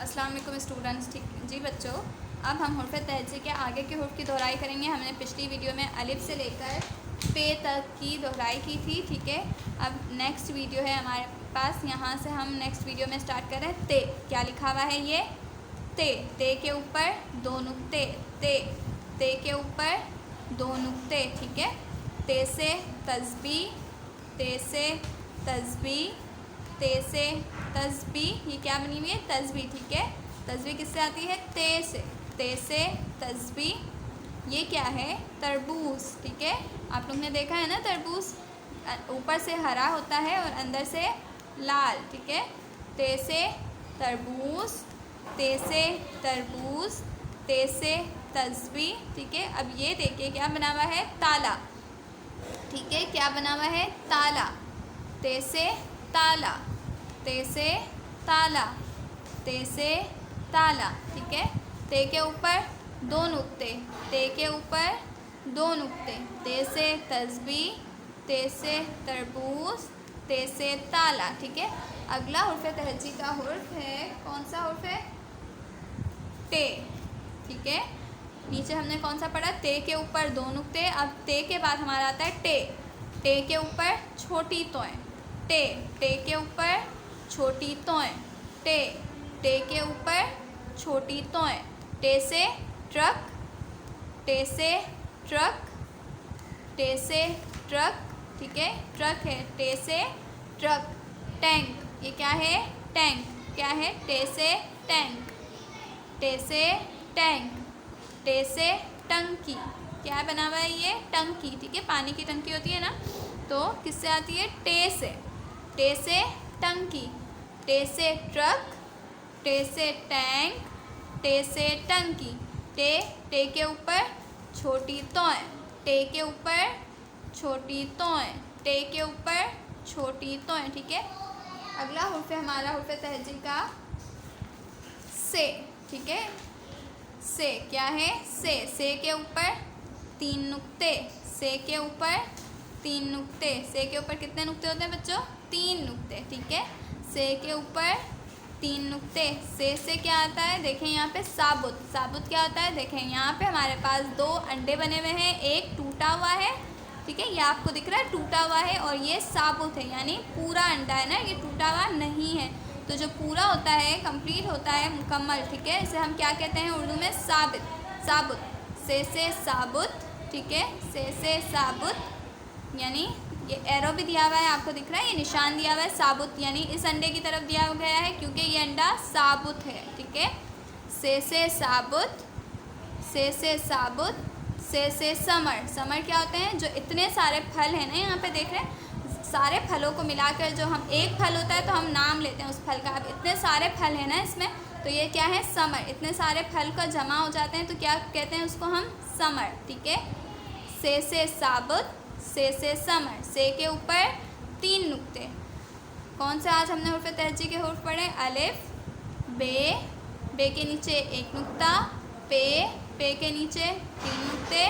अस्सलाम वालेकुम स्टूडेंट्स। ठीक जी बच्चों, अब हम हुर्फ़ तहजी के आगे के हुर्फ़ की दोहराई करेंगे। हमने पिछली वीडियो में अलिफ से लेकर पे तक की दोहराई की थी। ठीक है, अब नेक्स्ट वीडियो है हमारे पास, यहाँ से हम नेक्स्ट वीडियो में स्टार्ट कर रहे हैं। ते क्या लिखा हुआ है? ये ते के ऊपर दो नुक्ते, ते के ऊपर दो नुक्ते। ठीक है, ते से तस्बी, ते से तस्बी, ते से तस्बी, ये क्या बनी हुई है? तस्बी। ठीक है, तस्बी किससे आती है? ते से तस्बी। ये क्या है? तरबूज। ठीक है, आप लोग ने देखा है ना, तरबूज ऊपर से हरा होता है और अंदर से लाल। ठीक है, ते से तरबूज, ते से तरबूज, ते से तस्बी। ठीक है, अब ये देखिए क्या बना हुआ है? ताला। ठीक है, क्या बना हुआ है? ताला। ते से ताला, ते से ताला, ते से ताला। ठीक है, ते के ऊपर दो नुक्ते, ते के ऊपर दो नुक्ते, ते से तस्बी, ते से तरबूज, ते से ताला। ठीक है, अगला हुर्फ़ तहज्जी का हुर्फ़ है, कौन सा हुर्फ़ है? ते। ठीक है, नीचे हमने कौन सा पढ़ा? ते के ऊपर दो नुक्ते। अब ते के बाद हमारा आता है टे। टे के ऊपर छोटी तोय, टे के ऊपर छोटी तोय, टे के ऊपर छोटी तोय। टे से ट्रक, टे से ट्रक, टे से ट्रक। ठीक है, ट्रक है। टे से ट्रक। टैंक, ये क्या है? टैंक। क्या है? टे से टैंक, टे से टैंक, टे से टंकी। क्या बना हुआ है? ये टंकी। ठीक है, पानी की टंकी होती है ना, तो किससे आती है? टे से टंकी, टे से ट्रक, टे से टैंक, टे से टंकी। टे के ऊपर छोटी तोय, टे के ऊपर छोटी तोय, टे के ऊपर छोटी तोय। ठीक है, अगला हुर्फ़ हमारा हुर्फ़ तहज्जी का से। ठीक है, से क्या है? से के ऊपर तीन नुक्ते, से के ऊपर तीन नुक्ते। से के ऊपर कितने नुक्ते होते हैं बच्चों? तीन नुक्ते। ठीक है, से के ऊपर तीन नुक्ते। से क्या आता है? देखें यहाँ पे साबुत। साबुत क्या होता है? देखें यहाँ पे हमारे पास दो अंडे बने हुए हैं, एक टूटा हुआ है। ठीक है, ये आपको दिख रहा है टूटा हुआ है, और ये साबुत है, यानी पूरा अंडा है ना, ये टूटा हुआ नहीं है। तो जो पूरा होता है, कंप्लीट होता है, मुकम्मल। ठीक है, इसे हम क्या कहते हैं उर्दू में? साबुत। से साबुत। ठीक है, से साबुत, यानी ये एरो भी दिया हुआ है, आपको दिख रहा है, ये निशान दिया हुआ है साबुत, यानी इस अंडे की तरफ दिया गया है क्योंकि ये अंडा साबुत है। ठीक है, से साबुत, से साबुत, से समर। समर क्या होते हैं? जो इतने सारे फल हैं ना, यहाँ पे देख रहे हैं, सारे फलों को मिलाकर जो हम एक फल होता है तो हम नाम लेते हैं उस फल का। अब इतने सारे फल हैं ना इसमें, तो ये क्या है? समर। इतने सारे फल का जमा हो जाते हैं तो क्या कहते हैं उसको हम? समर। ठीक है, से साबुत, से समर। से के ऊपर तीन नुक्ते। कौन से आज हमने हुर्फ़ तहज्जी के हुर्फ़ पढ़े? अलिफ, बे के नीचे एक नुक्ता, पे के नीचे तीन नुक्ते,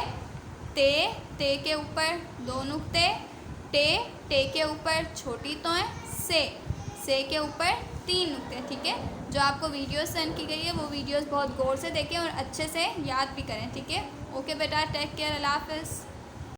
ते के ऊपर दो नुक्ते, टे के ऊपर छोटी तोय, से के ऊपर तीन नुक्ते। ठीक है, जो आपको वीडियोस सेंड की गई है वो वीडियोस बहुत गौर से देखें और अच्छे से याद भी करें। ठीक है, ओके बेटा, टेक केयर, अल्लाह हाफ़िज़।